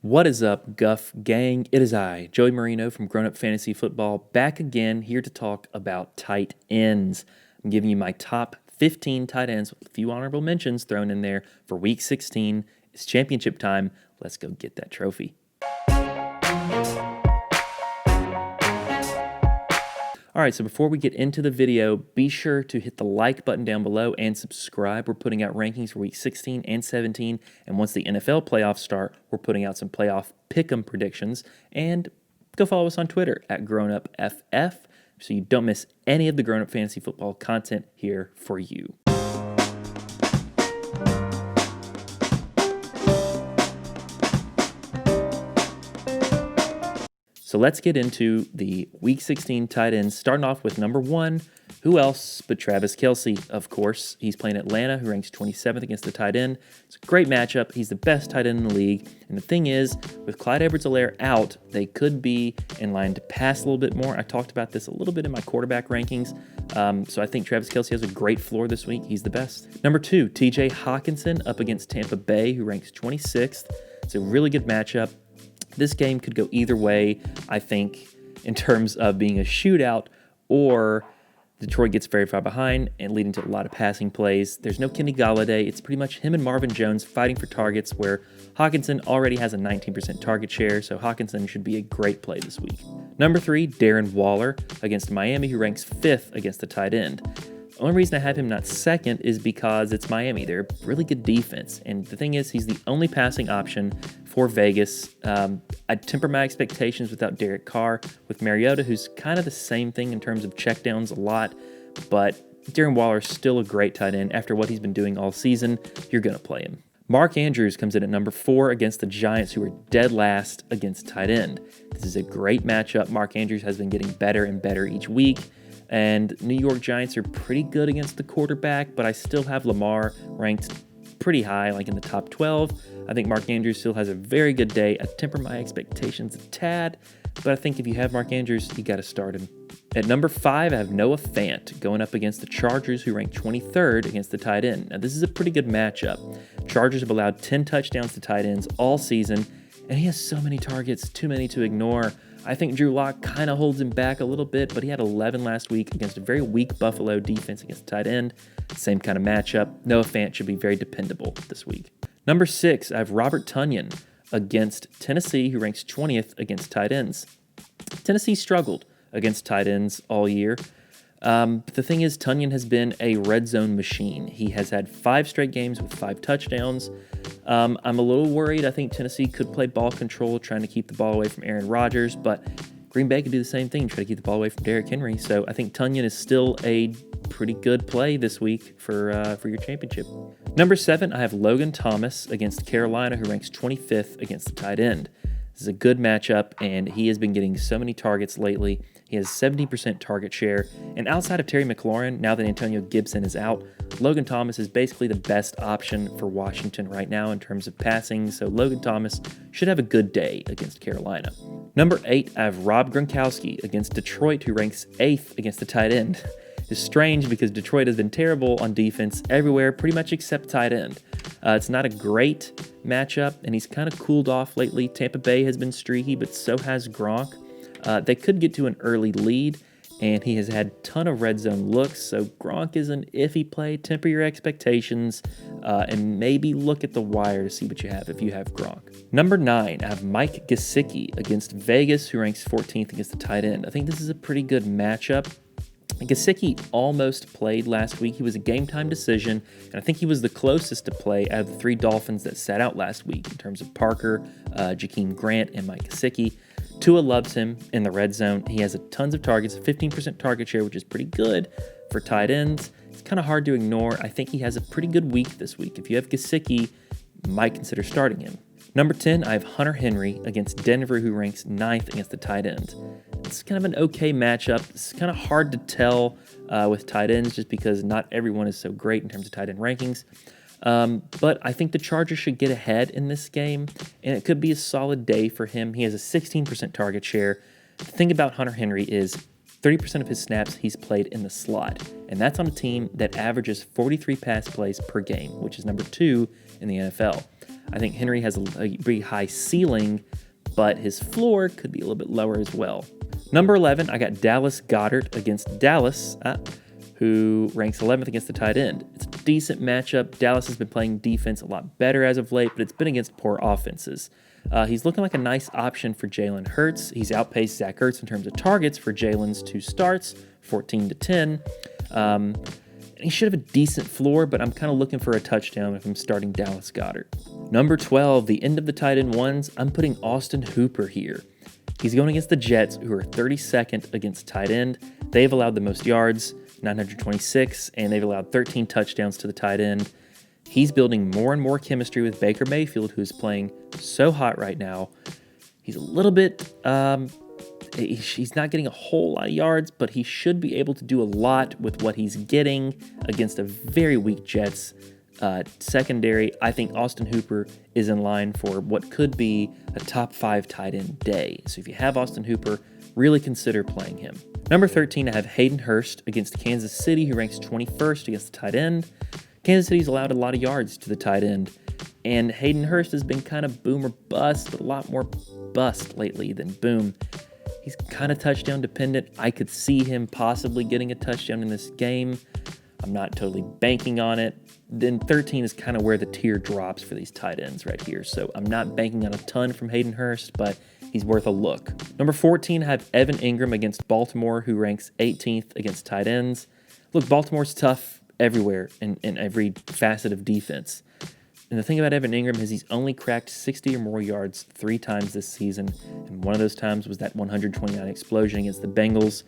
What is up, Guff gang? It is I, Joey Marino from Grown Up Fantasy Football, back again here to talk about tight ends. I'm giving you my top 15 tight ends with a few honorable mentions thrown in there for Week 16. It's championship time. Let's go get that trophy. All right, so before we get into the video, be sure to hit the like button down below and subscribe. We're putting out rankings for Week 16 and 17, and once the NFL playoffs start, we're putting out some playoff pick'em predictions. And go follow us on Twitter at GrownUpFF so you don't miss any of the Grown Up Fantasy Football content here for you. So let's get into the Week 16 tight ends, starting off with number 1. Who else but Travis Kelce, of course. He's playing Atlanta, who ranks 27th against the tight end. It's a great matchup. He's the best tight end in the league. And the thing is, with Clyde Edwards-Helaire out, they could be in line to pass a little bit more. I talked about this a little bit in my quarterback rankings. So I think Travis Kelce has a great floor this week. He's the best. Number 2, TJ Hockenson up against Tampa Bay, who ranks 26th. It's a really good matchup. This game could go either way, I think, in terms of being a shootout or Detroit gets very far behind and leading to a lot of passing plays. There's no Kenny Golladay. It's pretty much him and Marvin Jones fighting for targets where Hockenson already has a 19% target share, so Hockenson should be a great play this week. Number 3, Darren Waller against Miami, who ranks 5th against the tight end. The only reason I have him not second is because it's Miami. They're a really good defense. And the thing is, he's the only passing option for Vegas. I'd temper my expectations without Derek Carr with Mariota, who's kind of the same thing in terms of checkdowns a lot. But Darren Waller is still a great tight end. After what he's been doing all season, you're going to play him. Mark Andrews comes in at number 4 against the Giants, who are dead last against tight end. This is a great matchup. Mark Andrews has been getting better and better each week. And New York Giants are pretty good against the quarterback, but I still have Lamar ranked pretty high, like in the top 12. I think Mark Andrews still has a very good day. I temper my expectations a tad, but I think if you have Mark Andrews, you got to start him. At number 5, I have Noah Fant going up against the Chargers, who rank 23rd against the tight end. Now, this is a pretty good matchup. Chargers have allowed 10 touchdowns to tight ends all season, and he has so many targets, too many to ignore. I think Drew Lock kind of holds him back a little bit, but he had 11 last week against a very weak Buffalo defense against the tight end. Same kind of matchup. Noah Fant should be very dependable this week. Number 6, I have Robert Tonyan against Tennessee, who ranks 20th against tight ends. Tennessee struggled against tight ends all year. But the thing is, Tonyan has been a red zone machine. He has had 5 straight games with 5 touchdowns. I'm a little worried. I think Tennessee could play ball control, trying to keep the ball away from Aaron Rodgers, but Green Bay could do the same thing, try to keep the ball away from Derrick Henry. So I think Tonyan is still a pretty good play this week for your championship. Number 7, I have Logan Thomas against Carolina, who ranks 25th against the tight end. This is a good matchup, and he has been getting so many targets lately. He has 70% target share, and outside of Terry McLaurin, now that Antonio Gibson is out, Logan Thomas is basically the best option for Washington right now in terms of passing, so Logan Thomas should have a good day against Carolina. Number 8, I have Rob Gronkowski against Detroit, who ranks 8th against the tight end. It's strange because Detroit has been terrible on defense everywhere, pretty much except tight end. It's not a great matchup, and he's kind of cooled off lately. Tampa Bay has been streaky, but so has Gronk. They could get to an early lead, and he has had a ton of red zone looks, so Gronk is an iffy play. Temper your expectations, and maybe look at the wire to see what you have if you have Gronk. Number 9, I have Mike Gesicki against Vegas, who ranks 14th against the tight end. I think this is a pretty good matchup. Gesicki almost played last week. He was a game-time decision, and I think he was the closest to play out of the 3 Dolphins that sat out last week in terms of Parker, Jakeem Grant, and Mike Gesicki. Tua loves him in the red zone. He has tons of targets, 15% target share, which is pretty good for tight ends. It's kind of hard to ignore. I think he has a pretty good week this week. If you have Gesicki, you might consider starting him. Number 10, I have Hunter Henry against Denver, who ranks 9th against the tight end. It's kind of an okay matchup. It's kind of hard to tell with tight ends just because not everyone is so great in terms of tight end rankings. But I think the Chargers should get ahead in this game, and it could be a solid day for him. He has a 16% target share. The thing about Hunter Henry is 30% of his snaps he's played in the slot, and that's on a team that averages 43 pass plays per game, which is number 2 in the NFL. I think Henry has a pretty high ceiling, but his floor could be a little bit lower as well. Number 11, I got Dallas Goedert against Dallas, who ranks 11th against the tight end. It's a decent matchup. Dallas has been playing defense a lot better as of late, but it's been against poor offenses. He's looking like a nice option for Jalen Hurts. He's outpaced Zach Ertz in terms of targets for Jalen's 2 starts, 14-10. He should have a decent floor, but I'm kind of looking for a touchdown if I'm starting Dallas Goedert. Number 12, the end of the tight end ones, I'm putting Austin Hooper here. He's going against the Jets, who are 32nd against tight end. They've allowed the most yards, 926, and they've allowed 13 touchdowns to the tight end. He's building more and more chemistry with Baker Mayfield, who's playing so hot right now. He's a little bit, he's not getting a whole lot of yards, but he should be able to do a lot with what he's getting against a very weak Jets secondary. I think Austin Hooper is in line for what could be a top 5 tight end day. So if you have Austin Hooper, really consider playing him. Number 13, I have Hayden Hurst against Kansas City, who ranks 21st against the tight end. Kansas City's allowed a lot of yards to the tight end, and Hayden Hurst has been kind of boom or bust, but a lot more bust lately than boom. He's kind of touchdown dependent. I could see him possibly getting a touchdown in this game. I'm not totally banking on it. Then 13 is kind of where the tier drops for these tight ends right here. So I'm not banking on a ton from Hayden Hurst, but he's worth a look. Number 14, I have Evan Engram against Baltimore, who ranks 18th against tight ends. Look, Baltimore's tough everywhere in every facet of defense. And the thing about Evan Engram is he's only cracked 60 or more yards 3 times this season, and one of those times was that 129 explosion against the Bengals.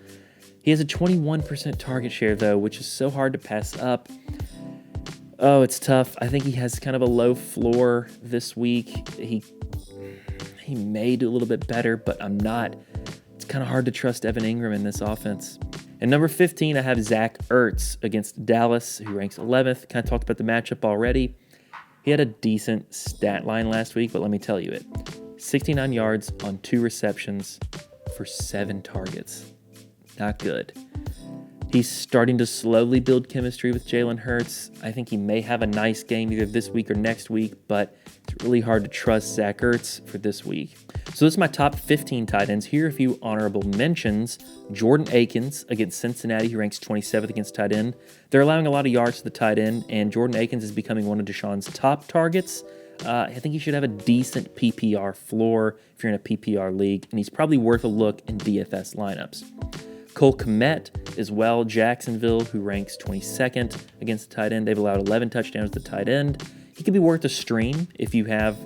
He has a 21% target share, though, which is so hard to pass up. Oh, it's tough. I think he has kind of a low floor this week. He may do a little bit better, but I'm not. It's kind of hard to trust Evan Engram in this offense. And number 15, I have Zach Ertz against Dallas, who ranks 11th. Kind of talked about the matchup already. He had a decent stat line last week, but let me tell you it. 69 yards on 2 receptions for 7 targets. Not good. He's starting to slowly build chemistry with Jalen Hurts. I think he may have a nice game either this week or next week, but it's really hard to trust Zach Ertz for this week. So this is my top 15 tight ends. Here are a few honorable mentions. Jordan Akins against Cincinnati, who ranks 27th against tight end. They're allowing a lot of yards to the tight end, and Jordan Akins is becoming one of Deshaun's top targets. I think he should have a decent PPR floor if you're in a PPR league, and he's probably worth a look in DFS lineups. Cole Kmet as well, Jacksonville, who ranks 22nd against the tight end. They've allowed 11 touchdowns to the tight end. He could be worth a stream if you have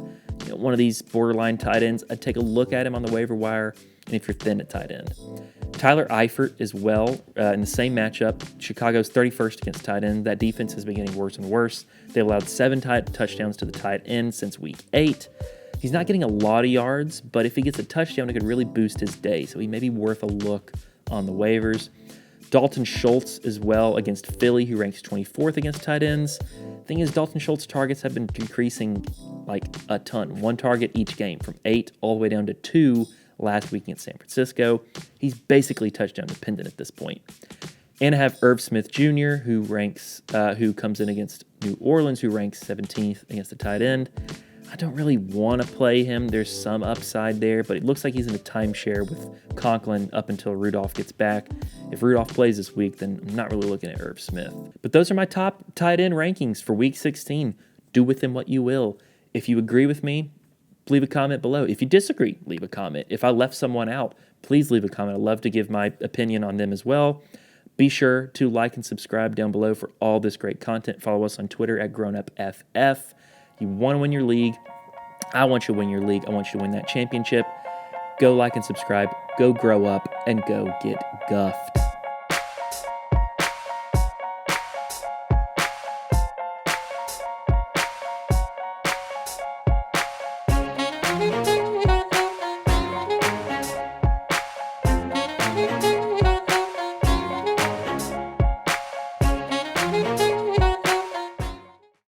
one of these borderline tight ends. I'd take a look at him on the waiver wire, and if you're thin at tight end. Tyler Eifert as well in the same matchup. Chicago's 31st against tight end. That defense has been getting worse and worse. They allowed 7 touchdowns to the tight end since week 8. He's not getting a lot of yards, but if he gets a touchdown, it could really boost his day, so he may be worth a look on the waivers. Dalton Schultz as well against Philly, who ranks 24th against tight ends. Thing is, Dalton Schultz's targets have been decreasing like a ton. 1 target each game, from 8 all the way down to 2 last week against San Francisco. He's basically touchdown dependent at this point. And I have Irv Smith Jr., who comes in against New Orleans, who ranks 17th against the tight end. I don't really want to play him. There's some upside there, but it looks like he's in a timeshare with Conklin up until Rudolph gets back. If Rudolph plays this week, then I'm not really looking at Irv Smith. But those are my top tight end rankings for Week 16. Do with them what you will. If you agree with me, leave a comment below. If you disagree, leave a comment. If I left someone out, please leave a comment. I'd love to give my opinion on them as well. Be sure to like and subscribe down below for all this great content. Follow us on Twitter at GrownUpFF. You want to win your league. I want you to win your league. I want you to win that championship. Go like and subscribe. Go grow up and go get guff.